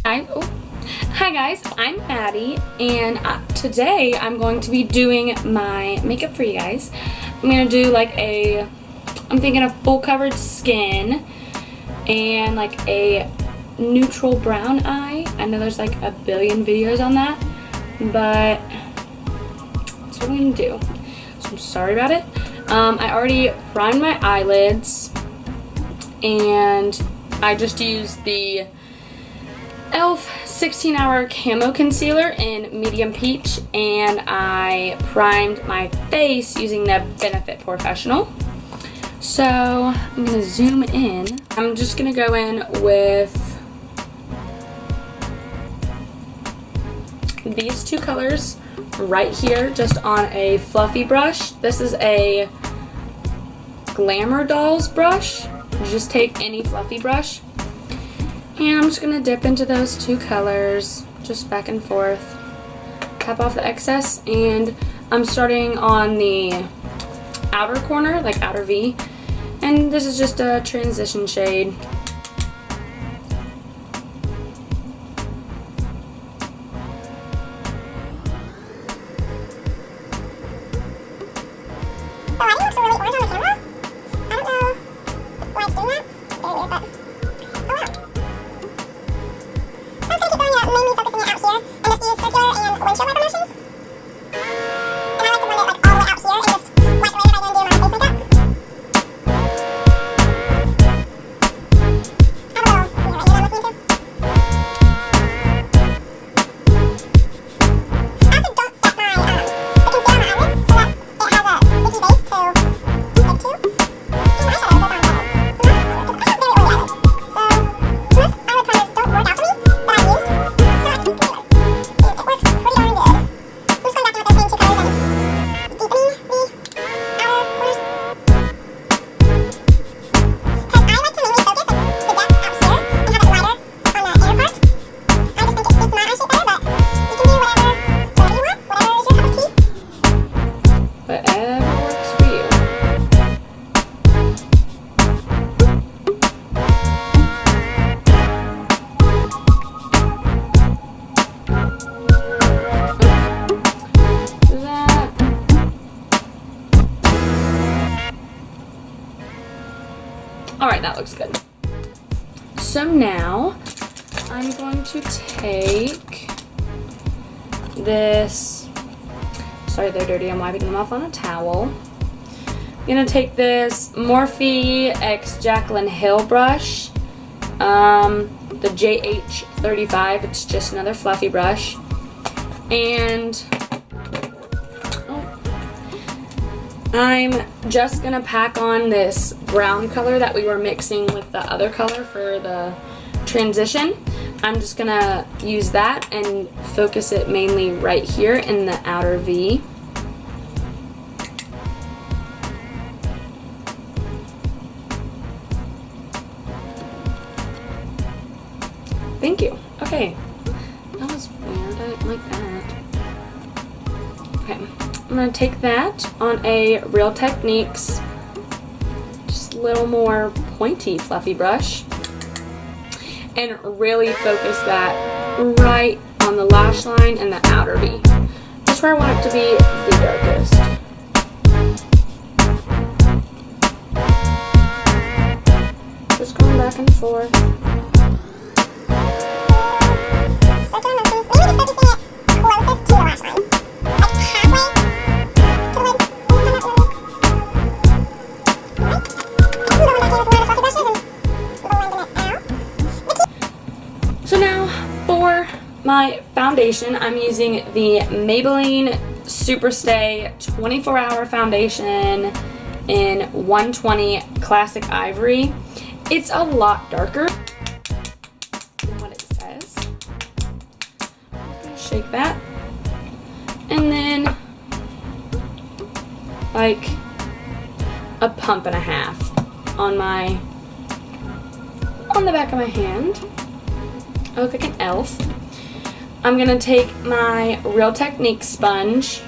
Hi guys, I'm Maddie, and today I'm going to be doing my makeup for you guys. I'm going to do I'm thinking a full coverage skin and like a neutral brown eye. I know there's like a billion videos on that, but that's what I'm going to do. So I'm sorry about it. I already primed my eyelids, and I just used the e.l.f. 16-hour camo concealer in medium peach, and I primed my face using the Benefit Professional. So I'm gonna zoom in. I'm just gonna go in with these two colors right here, just on a fluffy brush. This is a Glamour Dolls brush. Just take any fluffy brush. And I'm just going to dip into those two colors, just back and forth. Tap off the excess, and I'm starting on the outer corner, like outer V. And this is just a transition shade. Alright, that looks good. So now, I'm going to take this, sorry they're dirty, I'm wiping them off on a towel. I'm going to take this Morphe X Jaclyn Hill brush, the JH35, it's just another fluffy brush, and I'm just going to pack on this brown color that we were mixing with the other color for the transition. I'm just going to use that and focus it mainly right here in the outer V. Thank you. Okay. That was weird. I didn't like that. Okay. I'm going to take that on a Real Techniques, just a little more pointy fluffy brush, and really focus that right on the lash line and the outer V. That's where I want it to be the darkest. Just going back and forth. My foundation, I'm using the Maybelline Superstay 24-hour foundation in 120 Classic Ivory. It's a lot darker than what it says. I'm just going to shake that. And then, like a pump and a half on the back of my hand. I look like an elf. I'm going to take my Real Techniques sponge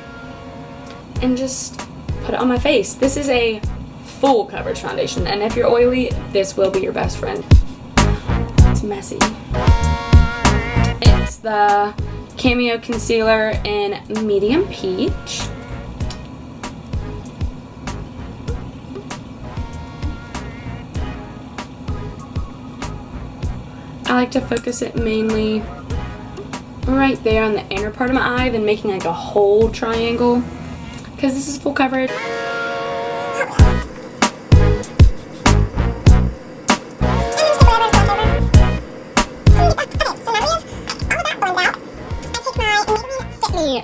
and just put it on my face. This is a full coverage foundation, and if you're oily, this will be your best friend. It's messy. It's the Cameo Concealer in Medium Peach. I like to focus it mainly right there on the inner part of my eye, then making like a whole triangle, because this is full coverage.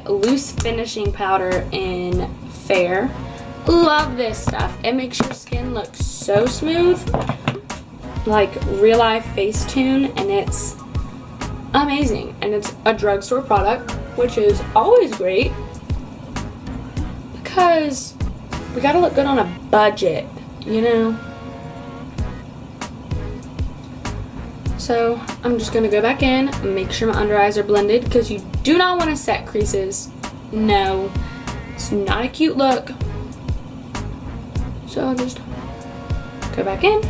Loose finishing powder in Fair. Love this stuff. It makes your skin look so smooth, like real life Facetune, and it's amazing. And it's a drugstore product, which is always great because we gotta look good on a budget, you know. So I'm just gonna go back in and make sure my under eyes are blended, because you do not want to set creases. No, it's not a cute look. So I'll just go back in,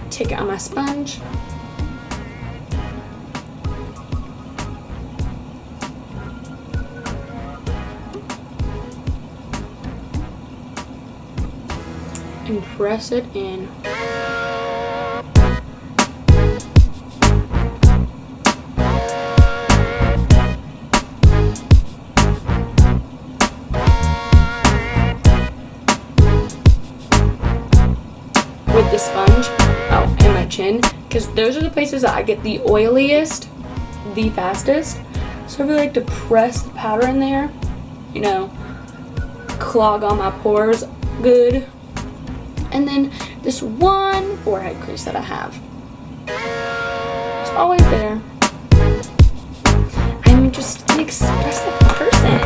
take it on my sponge, and press it in. With the sponge, and my chin, because those are the places that I get the oiliest the fastest. So I really like to press the powder in there, you know, clog all my pores good. And then this one forehead crease that I have, it's always there. I'm just an expressive person.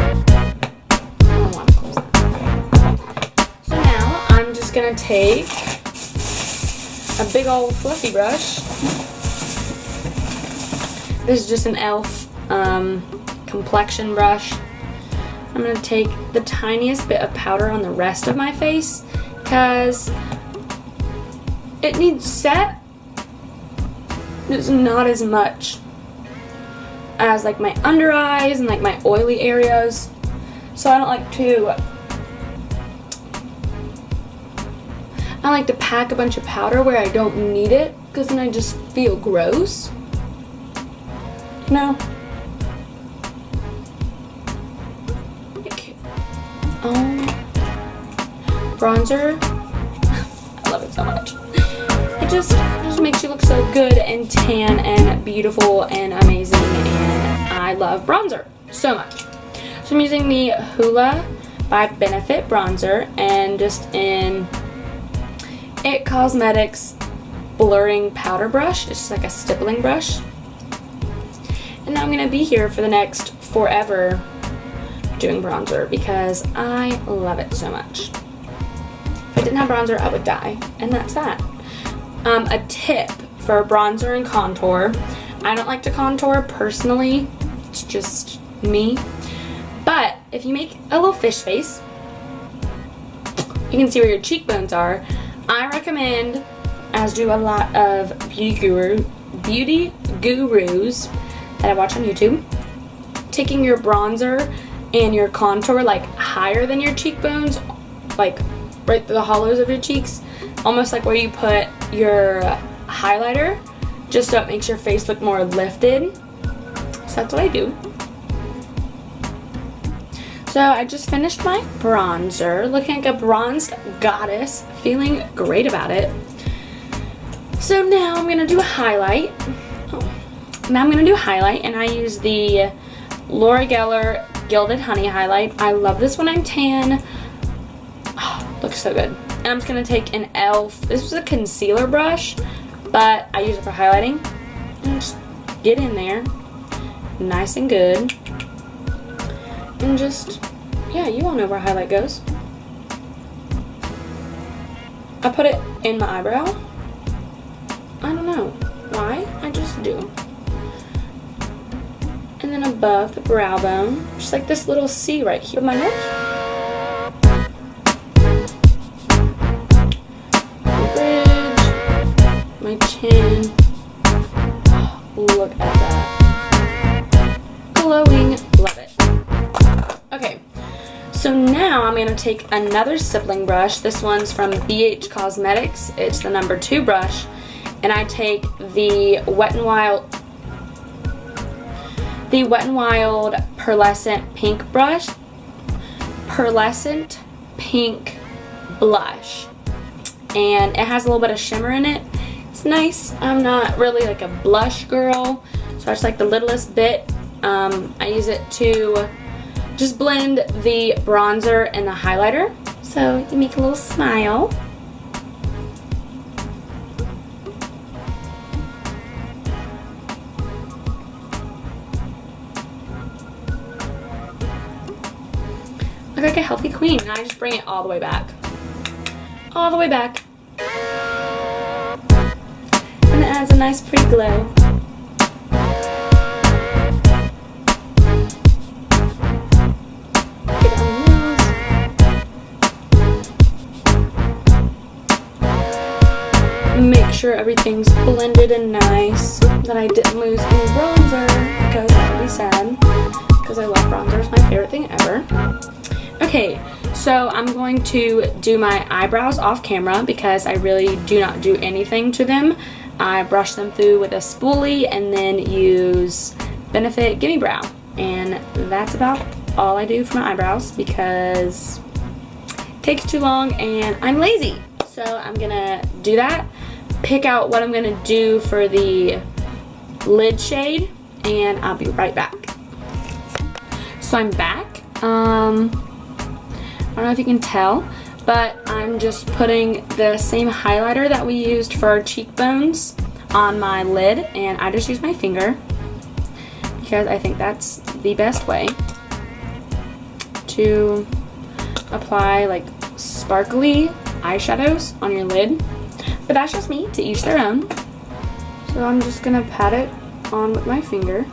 I don't want to close that. So now I'm just gonna take a big old fluffy brush. This is just an e.l.f. complexion brush. I'm going to take the tiniest bit of powder on the rest of my face because it needs set. It's not as much as like my under eyes and like my oily areas. So I don't like to pack a bunch of powder where I don't need it, because then I just feel gross. No. Bronzer. I love it so much. It just makes you look so good and tan and beautiful and amazing, and I love bronzer so much. So I'm using the Hoola by Benefit bronzer, and just in It Cosmetics blurring powder brush. It's just like a stippling brush. And now I'm going to be here for the next forever doing bronzer because I love it so much. If I didn't have bronzer, I would die. And that's that. A tip for bronzer and contour. I don't like to contour personally. It's just me. But if you make a little fish face, you can see where your cheekbones are. I recommend, as do a lot of beauty gurus that I watch on YouTube, taking your bronzer and your contour like higher than your cheekbones, like right through the hollows of your cheeks, almost like where you put your highlighter, just so it makes your face look more lifted. So that's what I do. So I just finished my bronzer, looking like a bronzed goddess, feeling great about it. So now I'm going to do a highlight. And I use the Laura Geller Gilded Honey Highlight. I love this when I'm tan. Oh, looks so good. And I'm just going to take an e.l.f. This was a concealer brush, but I use it for highlighting. And just get in there, nice and good. And just, yeah, you all know where highlight goes. I put it in my eyebrow. I don't know why, I just do. And then above the brow bone, just like this little C right here. My nose. My bridge. My chin. Oh, I'm going to take another stippling brush. This one's from BH Cosmetics. It's the number 2 brush. And I take the Wet n Wild Pearlescent Pink brush. Pearlescent Pink blush. And it has a little bit of shimmer in it. It's nice. I'm not really like a blush girl, so I just like the littlest bit. I use it to just blend the bronzer and the highlighter, so you make a little smile. Look like a healthy queen, and I just bring it all the way back. All the way back. And it adds a nice pretty glow. Get it on the nose. Make sure everything's blended and nice. That I didn't lose any bronzer, because that would be sad. Because I love bronzer, it's my favorite thing ever. Okay, so I'm going to do my eyebrows off camera because I really do not do anything to them. I brush them through with a spoolie and then use Benefit Gimme Brow. And that's about all I do for my eyebrows because it takes too long and I'm lazy. So I'm gonna do that, pick out what I'm gonna do for the lid shade, and I'll be right back. So I'm back. I don't know if you can tell, but I'm just putting the same highlighter that we used for our cheekbones on my lid, and I just use my finger because I think that's the best way to apply like sparkly eyeshadows on your lid. But that's just me, to each their own. So I'm just gonna pat it on with my finger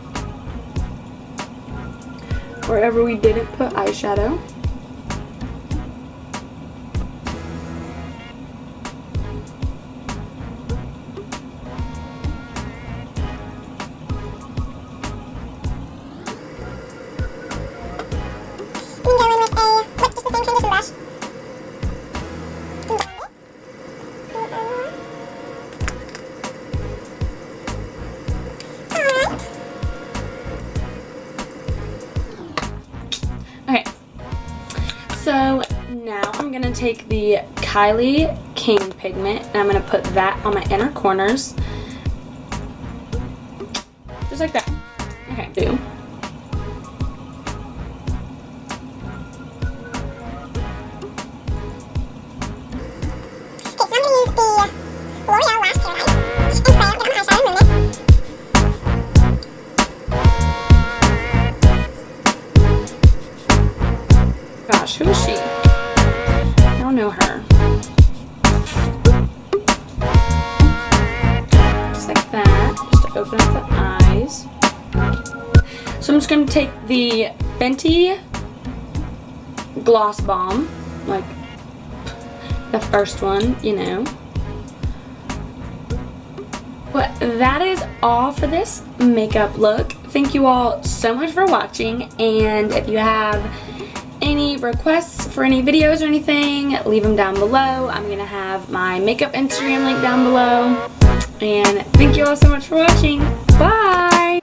wherever we didn't put eyeshadow. Okay, so now I'm going to take the Kylie King pigment and I'm going to put that on my inner corners. Just like that. Okay, do. Gosh, who is she? I don't know her. Just like that, just to open up the eyes. So I'm just going to take the Fenty Gloss Bomb, like the first one, you know. But that is all for this makeup look. Thank you all so much for watching, and if you have any requests for any videos or anything, leave them down below. I'm going to have my makeup Instagram link down below. And thank you all so much for watching. Bye!